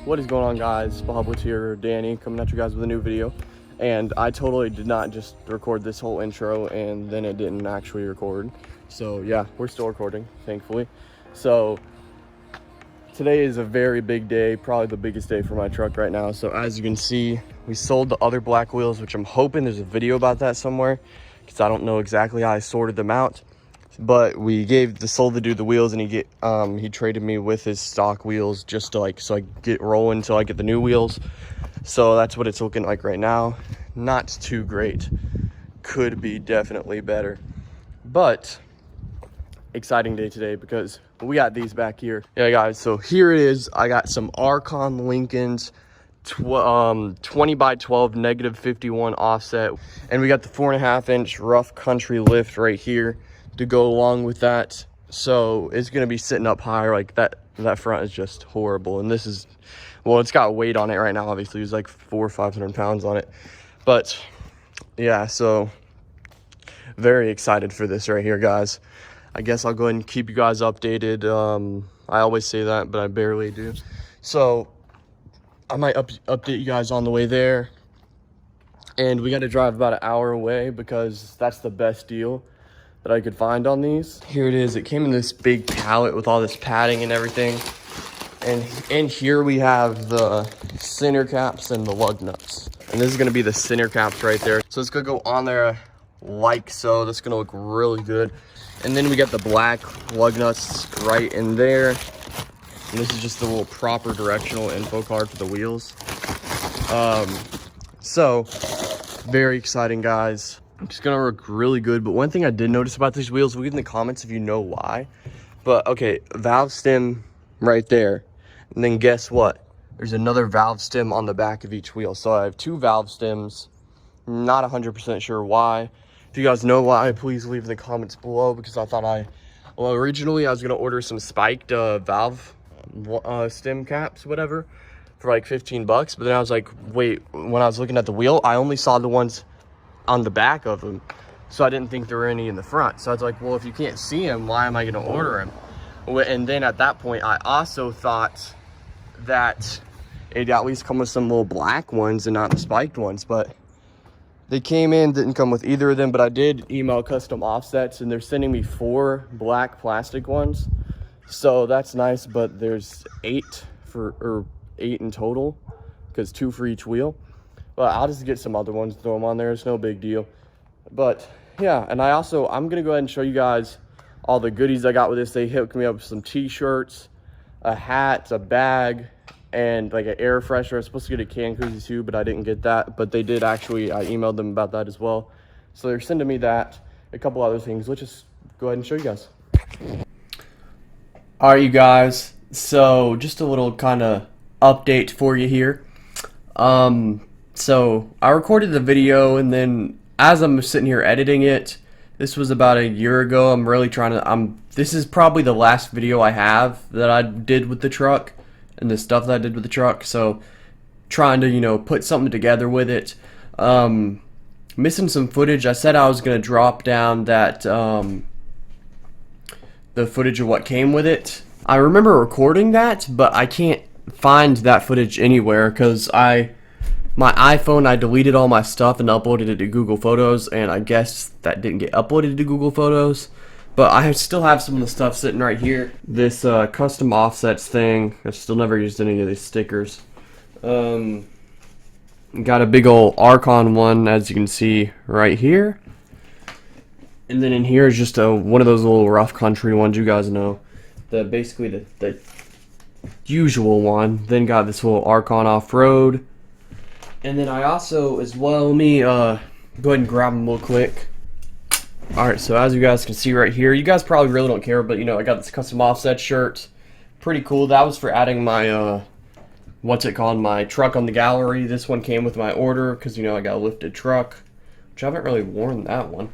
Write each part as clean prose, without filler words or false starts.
What is going on, guys? BahaBlitz here, Danny, coming at you guys with a new video. And I totally did not just record this whole intro and then it didn't actually record. So yeah, we're still recording, thankfully. So today is a very big day, probably the biggest day for my truck right now. So as you can see, we sold the other black wheels, which I'm hoping there's a video about that somewhere, because I don't know exactly how I sorted them out. But we sold the dude the wheels, and he traded me with his stock wheels just to so I get rolling until I get the new wheels. So that's what it's looking like right now. Not too great. Could be definitely better. But exciting day today because we got these back here. Yeah, guys, so here it is. I got some Archon Lincolns 20 by 12 -51 offset, and we got the 4.5-inch rough country lift right here to go along with that. So it's gonna be sitting up higher. Like that front is just horrible, and this is, well, it's got weight on it right now. Obviously it's like 400 or 500 pounds on it, but yeah, so very excited for this right here, guys. I guess I'll go ahead and keep you guys updated. I always say that, but I barely do. So I might update you guys on the way there. And we got to drive about an hour away because that's the best deal that I could find on these. Here it is. It came in this big pallet with all this padding and everything. And in here we have the center caps and the lug nuts. And this is going to be the center caps right there. So it's going to go on there like so. That's going to look really good. And then we got the black lug nuts right in there. And this is just the little proper directional info card for the wheels. So very exciting, guys. It's gonna work really good. But one thing I did notice about these wheels, leave in the comments if you know why. But okay, valve stem right there. And then guess what? There's another valve stem on the back of each wheel. So I have two valve stems. Not 100% sure why. If you guys know why, please leave in the comments below, because I thought well, originally I was gonna order some spiked valve stem caps, whatever, for like 15 bucks. But then I was like, wait, when I was looking at the wheel, I only saw the ones on the back of them. So I didn't think there were any in the front. So I was like, well, if you can't see them, why am I gonna order them? And then at that point, I also thought that it'd at least come with some little black ones and not the spiked ones. But they came in, didn't come with either of them. But I did email Custom Offsets, and they're sending me 4 black plastic ones. So that's nice, but there's 8 in total, because 2 for each wheel. But I'll just get some other ones, throw them on there. It's no big deal. But yeah, and I'm gonna go ahead and show you guys all the goodies I got with this. They hooked me up with some t-shirts, a hat, a bag, and like an air freshener. I was supposed to get a can koozie too, but I didn't get that. But they did actually, I emailed them about that as well. So they're sending me that, a couple other things. Let's just go ahead and show you guys. All right, you guys, so just a little kind of update for you here. So I recorded the video, and then as I'm sitting here editing it, this was about a year ago. I'm really trying to, this is probably the last video I have that I did with the truck and the stuff that I did with the truck. So trying to, put something together with it. Missing some footage. I said I was going to drop down that, the footage of what came with it. I remember recording that, but I can't find that footage anywhere because my iPhone, I deleted all my stuff and uploaded it to Google Photos, and I guess that didn't get uploaded to Google Photos. But I still have some of the stuff sitting right here. This custom offsets thing. I've still never used any of these stickers. Got a big old Archon one, as you can see right here. And then in here is just one of those little rough country ones, you guys know. Basically the usual one. Then got this little Archon off-road. And then I also, as well, let me go ahead and grab them real quick. Alright, so as you guys can see right here, you guys probably really don't care, but I got this custom offset shirt. Pretty cool. That was for adding my, my truck on the gallery. This one came with my order because, I got a lifted truck, which I haven't really worn that one.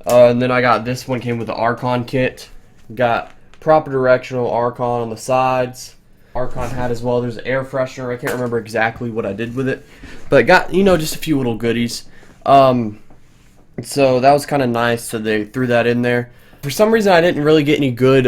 And then I got this one, came with the Archon kit. Got proper directional Archon on the sides. Archon hat as well. There's an air freshener. I can't remember exactly what I did with it, but got, just a few little goodies. So that was kind of nice that they threw that in there. For some reason, I didn't really get any good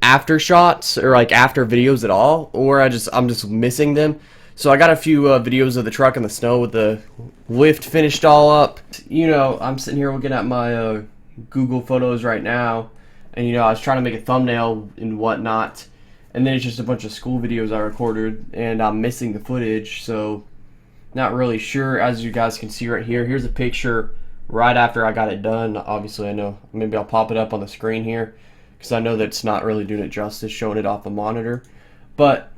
after shots or like after videos at all, or I'm just missing them. So I got a few videos of the truck in the snow with the lift finished all up. You know, I'm sitting here looking at my Google Photos right now, and you know, I was trying to make a thumbnail and whatnot, and then it's just a bunch of school videos I recorded, and I'm missing the footage, so not really sure. As you guys can see right here, here's a picture right after I got it done. Obviously, I know maybe I'll pop it up on the screen here because I know that it's not really doing it justice showing it off the monitor, but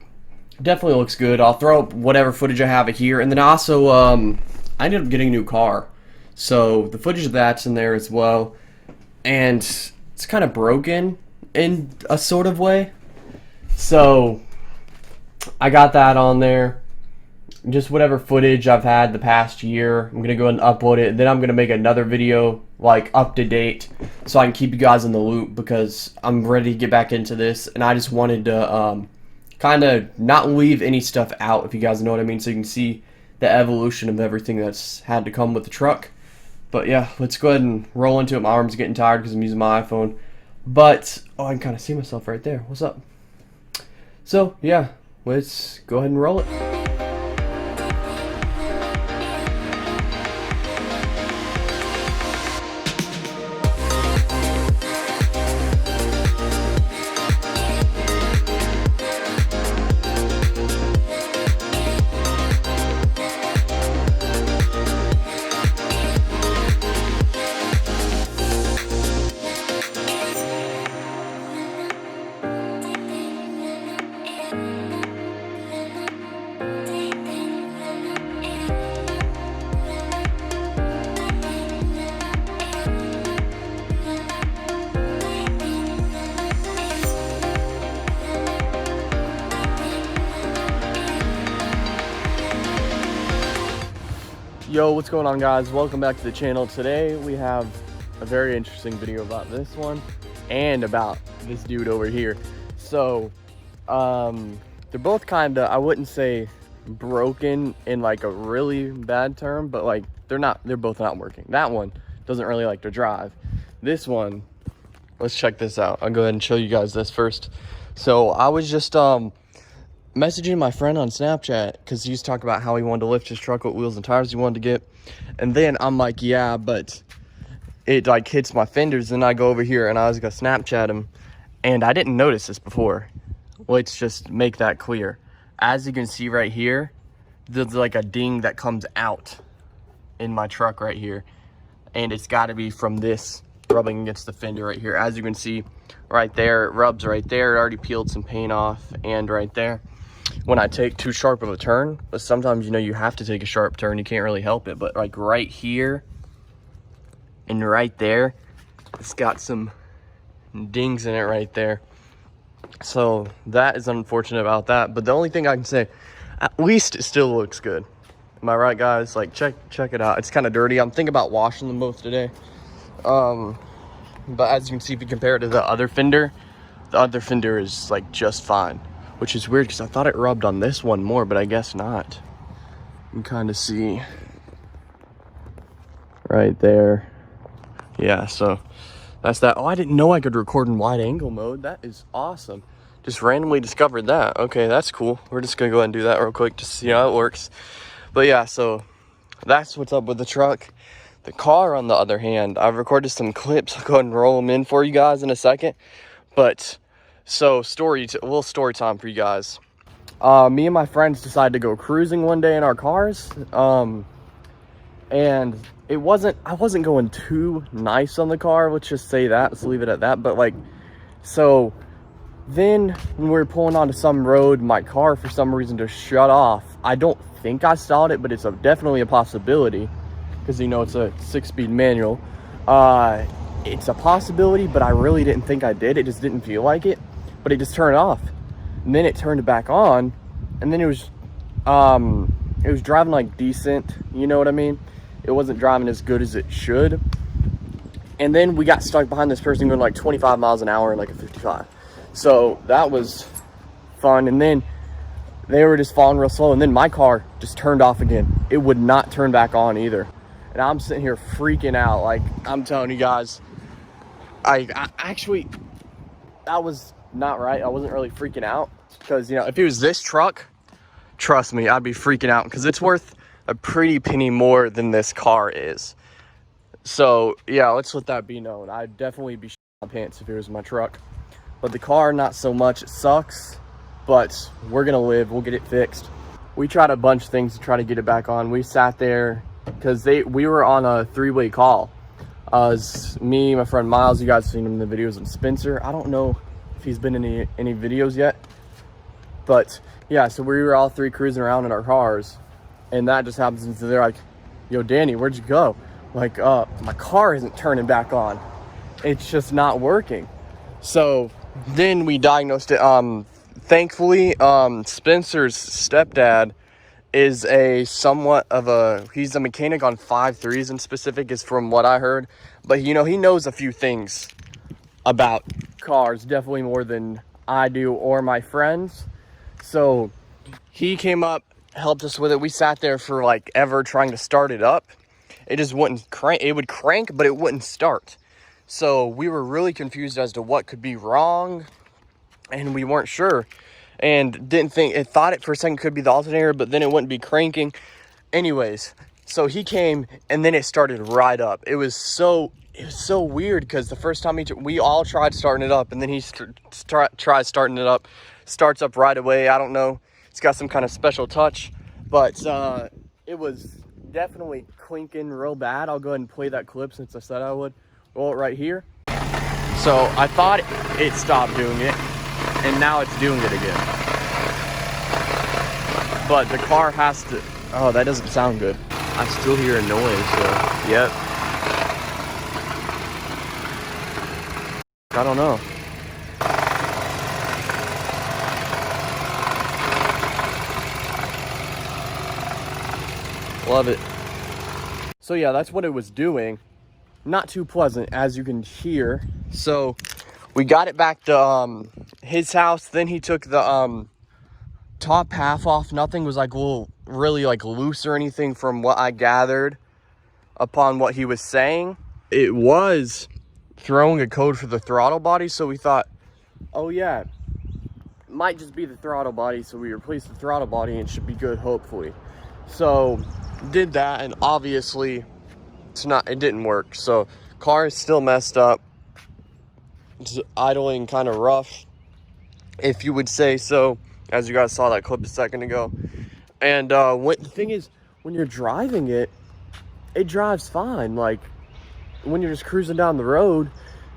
definitely looks good. I'll throw up whatever footage I have here, and then also I ended up getting a new car, so the footage of that's in there as well, and it's kind of broken in a sort of way, so I got that on there. Just whatever footage I've had the past year, I'm gonna go ahead and upload it, and then I'm gonna make another video like up to date so I can keep you guys in the loop, because I'm ready to get back into this, and I just wanted to kind of not leave any stuff out, if you guys know what I mean, so you can see the evolution of everything that's had to come with the truck. But yeah, let's go ahead and roll into it. My arm's getting tired because I'm using my iPhone, but oh, I can kind of see myself right there. What's up? So yeah, let's go ahead and roll it. Yo, what's going on, guys? Welcome back to the channel. Today we have a very interesting video about this one and about this dude over here. So they're both kind of, I wouldn't say broken in like a really bad term, but like they're both not working. That one doesn't really like to drive. This one, let's check this out. I'll go ahead and show you guys this first. So I was just messaging my friend on Snapchat because he was talking about how he wanted to lift his truck, what wheels and tires he wanted to get, and then I'm like, yeah, but it like hits my fenders. Then I go over here and I was gonna Snapchat him, and I didn't notice this before. Let's just make that clear. As you can see right here, there's like a ding that comes out in my truck right here, and it's got to be from this rubbing against the fender right here. As you can see right there, it rubs right there. It already peeled some paint off, and right there, when I take too sharp of a turn, but sometimes, you know, you have to take a sharp turn, you can't really help it, but like right here and right there, it's got some dings in it right there. So that is unfortunate about that, but the only thing I can say, at least it still looks good. Am I right, guys? Like, check it out. It's kind of dirty. I'm thinking about washing them both today. But as you can see, if you compare it to the other fender is like just fine, which is weird because I thought it rubbed on this one more, but I guess not. You can kind of see right there. Yeah, so that's that. Oh, I didn't know I could record in wide angle mode. That is awesome. Just randomly discovered that. Okay, that's cool. We're just gonna go ahead and do that real quick to see how it works. But yeah, so that's what's up with the truck. The car, on the other hand, I've recorded some clips. I'll go ahead and roll them in for you guys in a second. But so a little story time for you guys. Me and my friends decided to go cruising one day in our cars, and I wasn't going too nice on the car, let's just say that, let's leave it at that. But like, so then when we were pulling onto some road, my car for some reason just shut off. I don't think I stalled it, but it's definitely a possibility, because you know it's a 6-speed manual. It's a possibility, but I really didn't think I did. It just didn't feel like it, but it just turned off, and then it turned it back on, and then it was driving like decent, you know what I mean? It wasn't driving as good as it should. And then we got stuck behind this person going like 25 miles an hour in like a 55. So that was fun. And then they were just falling real slow, and then my car just turned off again. It would not turn back on either. And I'm sitting here freaking out. Like, I'm telling you guys, I actually, that was not right. I wasn't really freaking out because, you know, if it was this truck, trust me, I'd be freaking out because it's worth a pretty penny more than this car is. So yeah, let's let that be known. I'd definitely be shitting my pants if it was my truck, but the car, not so much. It sucks, but we're gonna live. We'll get it fixed. We tried a bunch of things to try to get it back on. We sat there because we were on a three-way call. Me, my friend Miles, you guys have seen him in the videos, and Spencer. I don't know if he's been in any videos yet, but yeah, so we were all three cruising around in our cars, and that just happens, and they're like, yo, Danny, where'd you go? Like, my car isn't turning back on. It's just not working. So then we diagnosed it. Thankfully, Spencer's stepdad is he's a mechanic on 5.3s in specific, is from what I heard. But, you know, he knows a few things about cars, definitely more than I do or my friends. So he came up, helped us with it. We sat there for like ever trying to start it up. It just wouldn't crank. It would crank, but it wouldn't start. So we were really confused as to what could be wrong, and we weren't sure, and thought it for a second could be the alternator, but then it wouldn't be cranking. Anyways, so he came, and then it started right up. It was so weird because the first time we all tried starting it up, and then he tried starting it up, starts up right away. I don't know. It's got some kind of special touch, but it was definitely clinking real bad. I'll go ahead and play that clip since I said I would. Roll it right here. So I thought it stopped doing it, and now it's doing it again. But the car has to, oh, that doesn't sound good. I still hear a noise, so, yep. I don't know. Love it. So yeah, that's what it was doing. Not too pleasant, as you can hear. So we got it back to his house. Then he took the top half off. Nothing was like really like loose or anything from what I gathered upon what he was saying. It was throwing a code for the throttle body, so we thought, oh yeah, it might just be the throttle body. So we replaced the throttle body and it should be good, hopefully. So did that, and obviously it didn't work. So car is still messed up. It's idling kind of rough, if you would say so, as you guys saw that clip a second ago. And the thing is, when you're driving it drives fine, like when you're just cruising down the road.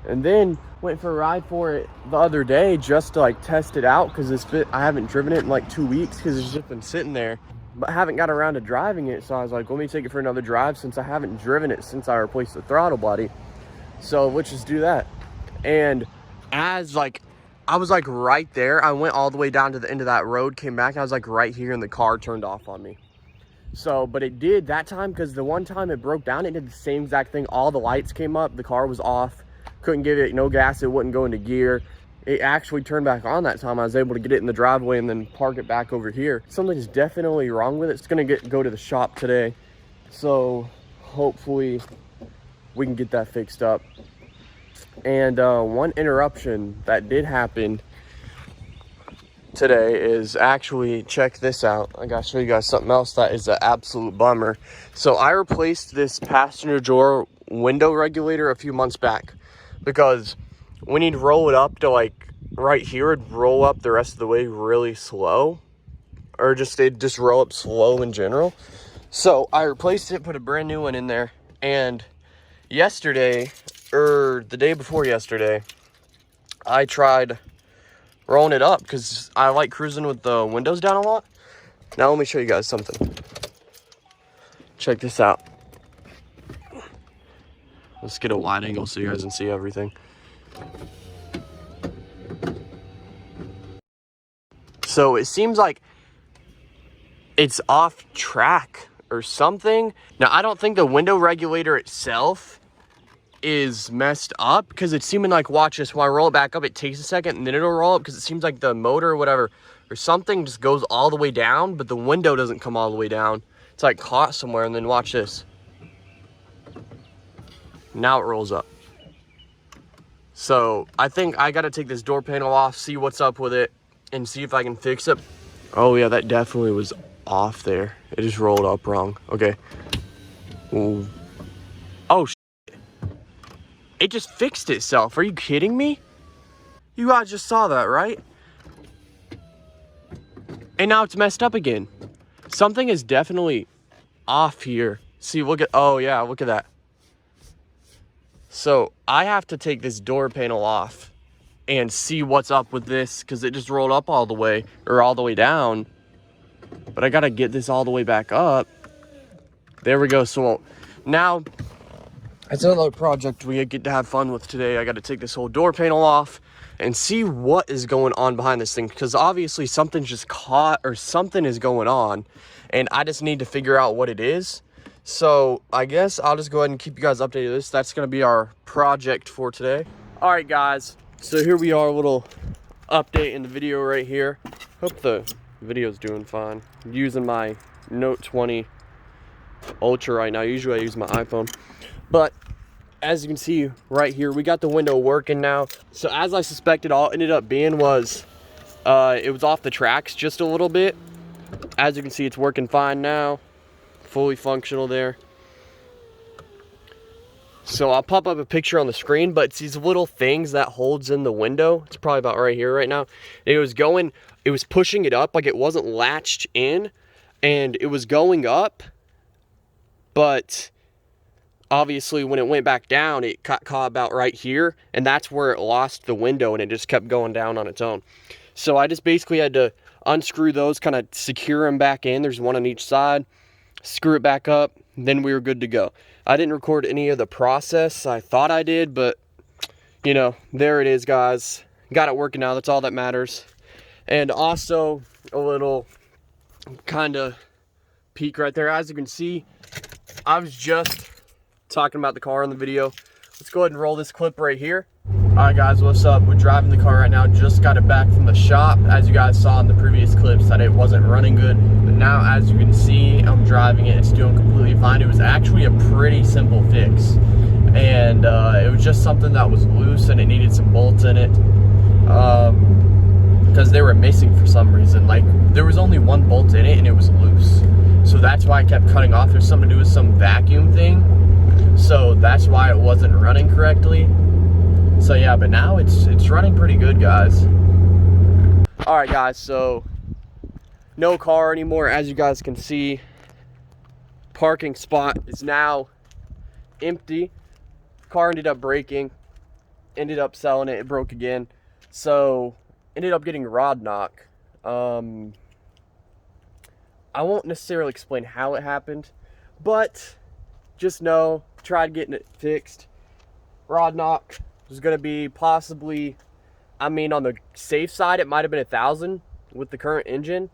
And then went for a ride for it the other day just to like test it out, because I haven't driven it in like 2 weeks because it's just been sitting there, but I haven't got around to driving it. So I was like, let me take it for another drive since I haven't driven it since I replaced the throttle body. So let's just do that. And as like, I was like right there, I went all the way down to the end of that road, came back, I was like right here, and the car turned off on me. So, but it did that time, because the one time it broke down, it did the same exact thing. All the lights came up, the car was off, couldn't give it no gas, it wouldn't go into gear. It actually turned back on that time. I was able to get it in the driveway and then park it back over here. Something's definitely wrong with it. It's gonna go to the shop today. So hopefully we can get that fixed up. And one interruption that did happen today is actually, check this out. I gotta show you guys something else that is an absolute bummer. So I replaced this passenger door window regulator a few months back, because when you'd roll it up to like right here, it'd roll up the rest of the way really slow, or it'd just roll up slow in general. So I replaced it, put a brand new one in there, and yesterday, or the day before yesterday, I tried rolling it up because I like cruising with the windows down a lot. Now let me show you guys something. Check this out. Let's get a wide angle so you guys can see everything. So it seems like it's off track or something. Now I don't think the window regulator itself is messed up, because it's seeming like, watch this, when I roll it back up, it takes a second and then it'll roll up, because it seems like the motor or whatever or something just goes all the way down, but the window doesn't come all the way down. It's like caught somewhere. And then watch this, now it rolls up. So I think I gotta take this door panel off, see what's up with it, and see if I can fix it. Oh yeah, that definitely was off there. It just rolled up wrong. Okay. Ooh. Oh, it just fixed itself. Are you kidding me? You guys just saw that, right? And now it's messed up again. Something is definitely off here. See, look at, oh yeah, look at that. So I have to take this door panel off and see what's up with this, because it just rolled up all the way, or all the way down. But I gotta get this all the way back up. There we go. So now it's another project we get to have fun with today. I gotta take this whole door panel off and see what is going on behind this thing, because obviously something's just caught, or something is going on, and I just need to figure out what it is. So I guess I'll just go ahead and keep you guys updated. That's going to be our project for today. All right, guys. So here we are, a little update in the video right here. Hope the video's doing fine. I'm using my Note 20 Ultra right now. Usually I use my iPhone. But as you can see right here, we got the window working now. So as I suspected, all it ended up being was it was off the tracks just a little bit. As you can see, it's working fine now. Fully functional there. So I'll pop up a picture on the screen, but it's these little things that holds in the window. It's probably about right here right now. It was pushing it up, like it wasn't latched in, and it was going up, but obviously when it went back down, it got caught about right here, and that's where it lost the window, and it just kept going down on its own. So I just basically had to unscrew those, kind of secure them back in. There's one on each side. Screw it back up, then we were good to go. I didn't record any of the process. I thought I did, but you know, there it is, guys. Got it working now. That's all that matters. And also a little kind of peek right there. As you can see, I was just talking about the car in the video. Let's go ahead and roll this clip right here. All right, guys, what's up? We're driving the car right now. Just got it back from the shop. As you guys saw in the previous clips that it wasn't running good, but now as you can see, I'm driving it. It's doing completely fine. It was actually a pretty simple fix, and it was just something that was loose and it needed some bolts in it, because they were missing for some reason. Like, there was only one bolt in it and it was loose, so that's why I kept cutting off. There's something to do with some vacuum thing, so that's why it wasn't running correctly. So yeah, but now it's running pretty good, guys. All right, guys, so no car anymore. As you guys can see, parking spot is now empty. Car ended up breaking, ended up selling it. It broke again, so ended up getting rod knock. I won't necessarily explain how it happened, but just know, tried getting it fixed. Rod knock was going to be possibly, I mean, on the safe side, it might have been 1,000 with the current engine,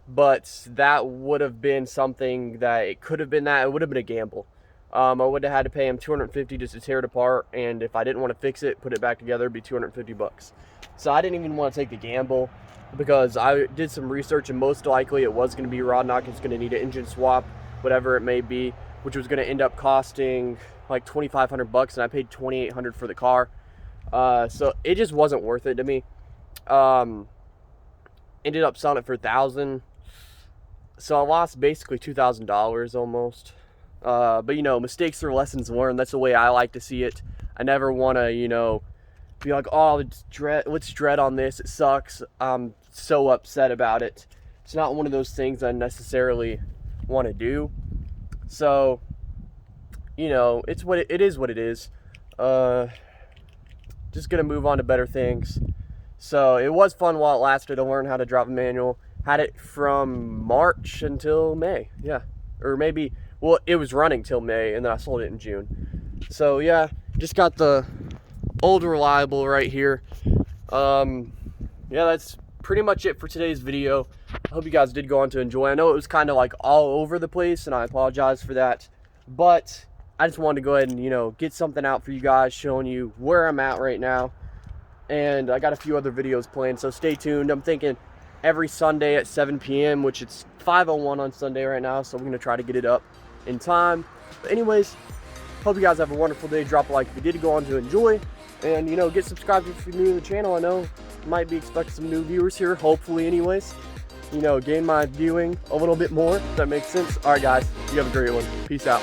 but that would have been something that it could have been that. It would have been a gamble. I would have had to pay him $250 just to tear it apart, and if I didn't want to fix it, put it back together, it'd be $250. So I didn't even want to take the gamble, because I did some research, and most likely it was going to be rod knock. It's going to need an engine swap, whatever it may be, which was going to end up costing like $2,500, and I paid $2,800 for the car. So it just wasn't worth it to me. Ended up selling it for $1,000, so I lost basically $2,000 almost. But you know, mistakes are lessons learned. That's the way I like to see it. I never want to, you know, be like, oh, let's dread on this, it sucks, I'm so upset about it. It's not one of those things I necessarily want to do. So, you know, it is what it is. Just gonna move on to better things. So it was fun while it lasted to learn how to drive a manual. Had it from March until May, yeah, or maybe, well, it was running till May, and then I sold it in June. So yeah, just got the old reliable right here. Yeah, that's pretty much it for today's video. I hope you guys did go on to enjoy. I know it was kind of like all over the place, and I apologize for that, but I just wanted to go ahead and, you know, get something out for you guys, showing you where I'm at right now. And I got a few other videos planned, so stay tuned. I'm thinking every Sunday at 7 p.m., which it's 5:01 on Sunday right now, so I'm going to try to get it up in time. But anyways, hope you guys have a wonderful day. Drop a like if you did go on to enjoy, And, you know, get subscribed if you're new to the channel. I know might be expecting some new viewers here, hopefully anyways. You know, gain my viewing a little bit more, if that makes sense. All right, guys, you have a great one. Peace out.